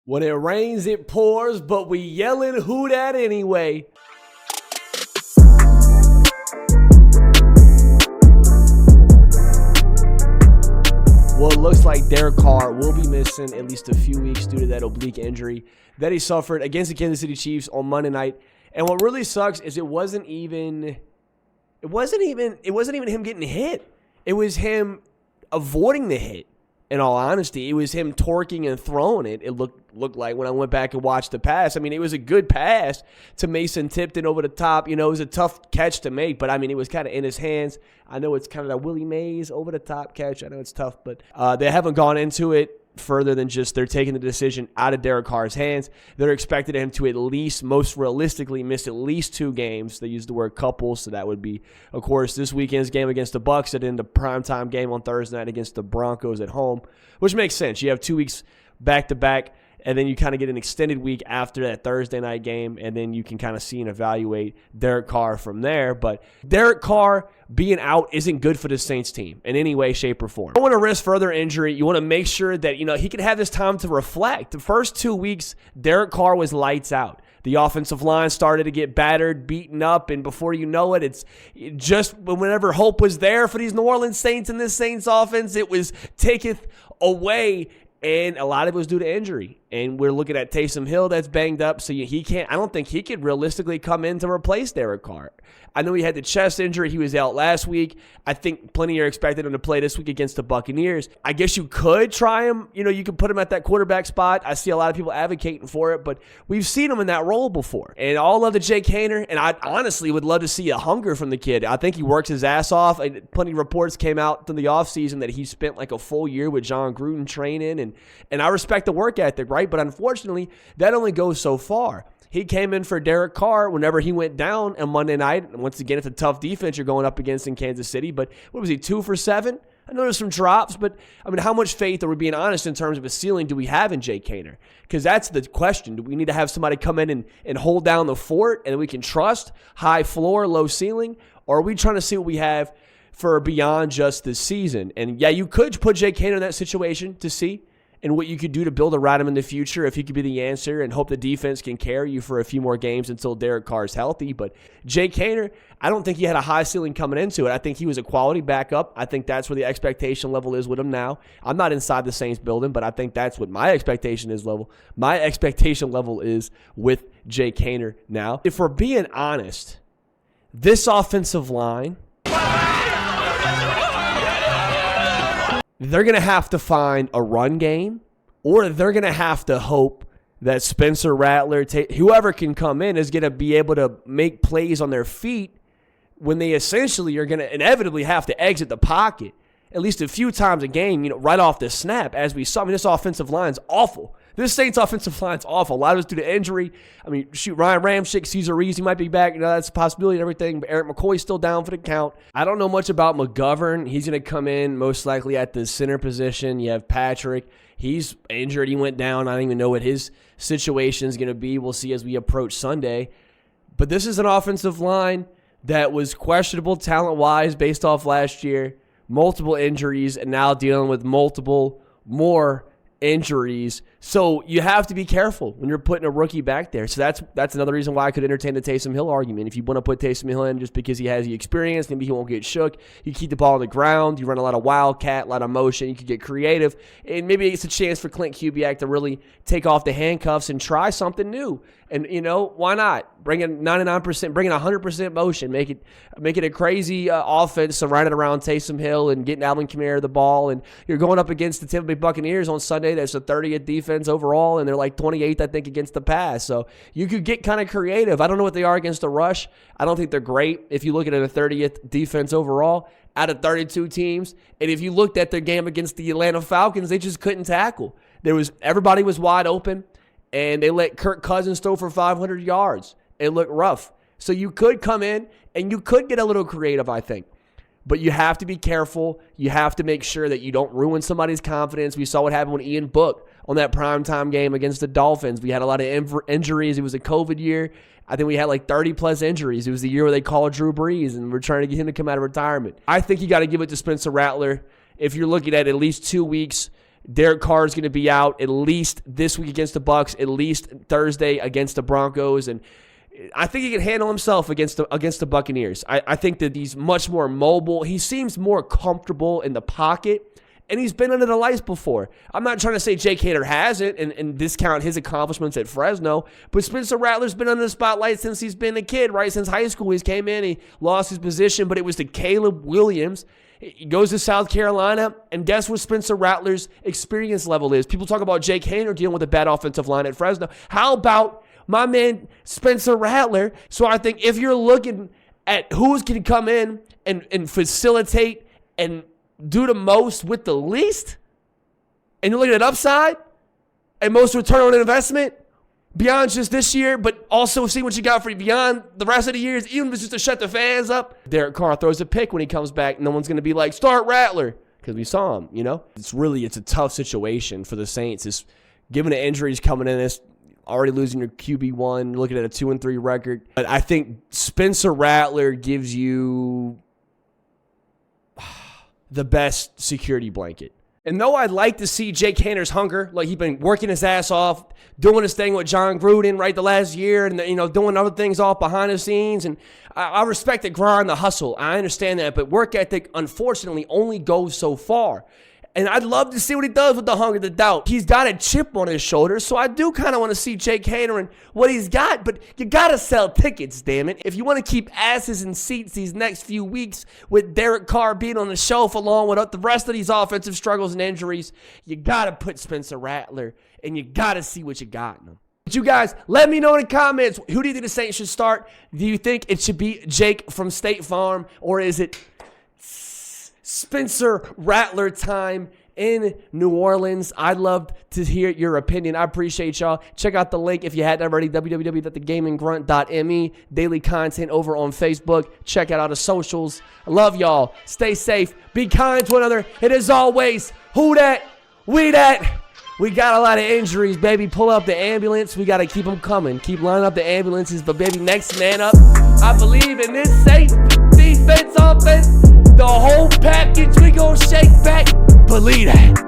When it rains, it pours, but we yellin' who dat anyway. Well, it looks like Derek Carr will be missing at least a few weeks due to that oblique injury that he suffered against the Kansas City Chiefs on Monday night. And what really sucks is it wasn't even him getting hit. It was him avoiding the hit. In all honesty, it was him torquing and throwing it. It looked like when I went back and watched the pass. I mean, it was a good pass to Mason Tipton over the top. You know, it was a tough catch to make, but I mean, it was kind of in his hands. I know it's kind of that Willie Mays over the top catch. I know it's tough, but they haven't gone into it further than just they're taking the decision out of Derek Carr's hands. They're expecting him to at least, most realistically, miss at least 2 games. They use the word couple, so that would be, of course, this weekend's game against the Bucs and then the primetime game on Thursday night against the Broncos at home, which makes sense. You have 2 weeks back-to-back, and then you kind of get an extended week after that Thursday night game, and then you can kind of see and evaluate Derek Carr from there. But Derek Carr being out isn't good for the Saints team in any way, shape, or form. You don't want to risk further injury. You want to make sure that, he can have this time to reflect. The first 2 weeks, Derek Carr was lights out. The offensive line started to get battered, beaten up, and before you know it, it's just whenever hope was there for these New Orleans Saints and this Saints offense, it was taketh away. And a lot of it was due to injury. And we're looking at Taysom Hill that's banged up, so he can't. I don't think he could realistically come in to replace Derek Carr. I know he had the chest injury. He was out last week. I think plenty are expecting him to play this week against the Buccaneers. I guess you could try him. You could put him at that quarterback spot. I see a lot of people advocating for it, but we've seen him in that role before. And all love to Jake Haener, and I honestly would love to see a hunger from the kid. I think he works his ass off. Plenty of reports came out through the offseason that he spent like a full year with John Gruden training, and I respect the work ethic, right? But unfortunately, that only goes so far. He came in for Derek Carr whenever he went down on Monday night. And once again, it's a tough defense you're going up against in Kansas City. But what was he, 2 for 7? I know there's some drops, but I mean, how much faith, are we being honest in terms of a ceiling, do we have in Jake Haener? Because that's the question. Do we need to have somebody come in and hold down the fort and we can trust high floor, low ceiling? Or are we trying to see what we have for beyond just this season? And yeah, you could put Jake Haener in that situation to see and what you could do to build around him in the future if he could be the answer and hope the defense can carry you for a few more games until Derek Carr is healthy. But Jake Haener, I don't think he had a high ceiling coming into it. I think he was a quality backup. I think that's where the expectation level is with him now. I'm not inside the Saints building, but I think that's what my expectation is level. My expectation level is with Jake Haener now. If we're being honest, this offensive line, they're going to have to find a run game, or they're going to have to hope that Spencer Rattler, whoever can come in, is going to be able to make plays on their feet when they essentially are going to inevitably have to exit the pocket at least a few times a game, right off the snap, as we saw. I mean, this offensive line's awful. This Saints offensive line's awful. A lot of it's due to injury. I mean, Ryan Ramczyk, Cesar Reese, he might be back. That's a possibility and everything. But Eric McCoy's still down for the count. I don't know much about McGovern. He's going to come in most likely at the center position. You have Patrick. He's injured. He went down. I don't even know what his situation is going to be. We'll see as we approach Sunday. But this is an offensive line that was questionable talent-wise based off last year. Multiple injuries, and now dealing with multiple more injuries. So you have to be careful when you're putting a rookie back there. So that's another reason why I could entertain the Taysom Hill argument. If you want to put Taysom Hill in just because he has the experience, maybe he won't get shook. You keep the ball on the ground. You run a lot of wildcat, a lot of motion. You could get creative. And maybe it's a chance for Clint Kubiak to really take off the handcuffs and try something new. And, why not? Bring in 99%, bring in 100% motion. Make it a crazy offense surrounded around Taysom Hill and getting Alvin Kamara the ball. And you're going up against the Tampa Bay Buccaneers on Sunday. That's the 30th defense overall, and they're like 28th, I think, against the pass. So you could get kind of creative. I don't know what they are against the rush. I don't think they're great if you look at a 30th defense overall out of 32 teams. And if you looked at their game against the Atlanta Falcons, they just couldn't tackle. Everybody was wide open. And they let Kirk Cousins throw for 500 yards. It looked rough. So you could come in and you could get a little creative, I think. But you have to be careful. You have to make sure that you don't ruin somebody's confidence. We saw what happened with Ian Book on that primetime game against the Dolphins. We had a lot of injuries. It was a COVID year. I think we had like 30-plus injuries. It was the year where they called Drew Brees, and we're trying to get him to come out of retirement. I think you got to give it to Spencer Rattler. If you're looking at least 2 weeks, Derek Carr is going to be out at least this week against the Bucs, at least Thursday against the Broncos, and I think he can handle himself against the Buccaneers. I think that he's much more mobile. He seems more comfortable in the pocket, and he's been under the lights before. I'm not trying to say Jake Hader hasn't and discount his accomplishments at Fresno, but Spencer Rattler's been under the spotlight since he's been a kid, right? Since high school, he came in, he lost his position, but it was to Caleb Williams. He goes to South Carolina, and guess what Spencer Rattler's experience level is? People talk about Jake Hader dealing with a bad offensive line at Fresno. How about my man Spencer Rattler? So I think if you're looking at who's going to come in and facilitate and do the most with the least, and you're looking at upside and most return on investment beyond just this year, but also see what you got for beyond the rest of the years, even if it's just to shut the fans up. Derek Carr throws a pick when he comes back. No one's going to be like, start Rattler, because we saw him, you know? It's a tough situation for the Saints. It's given the injuries coming in, it's already losing your QB1, looking at a 2-3 record. But I think Spencer Rattler gives you the best security blanket. And though I'd like to see Jake Hader's hunger, like he's been working his ass off, doing his thing with John Gruden, right, the last year, and, you know, doing other things off behind the scenes, and I respect the grind, the hustle. I understand that, but work ethic, unfortunately, only goes so far. And I'd love to see what he does with the hunger, the doubt. He's got a chip on his shoulder, so I do kind of want to see Jake Hader and what he's got, but you got to sell tickets, damn it. If you want to keep asses in seats these next few weeks with Derek Carr being on the shelf along with the rest of these offensive struggles and injuries, you got to put Spencer Rattler, and you got to see what you got in him. But you guys, let me know in the comments, who do you think the Saints should start? Do you think it should be Jake from State Farm, or is it Spencer Rattler time in New Orleans? I'd love to hear your opinion. I appreciate y'all. Check out the link if you hadn't already, www.thegaminggrunt.me. Daily content over on Facebook. Check out all the socials. I love y'all. Stay safe. Be kind to one another. And as always, who dat? We dat. We got a lot of injuries, baby. Pull up the ambulance. We got to keep them coming. Keep lining up the ambulances. But, baby, next man up. I believe in this safe defense, offense. The whole package, we gon' shake back. Believe that.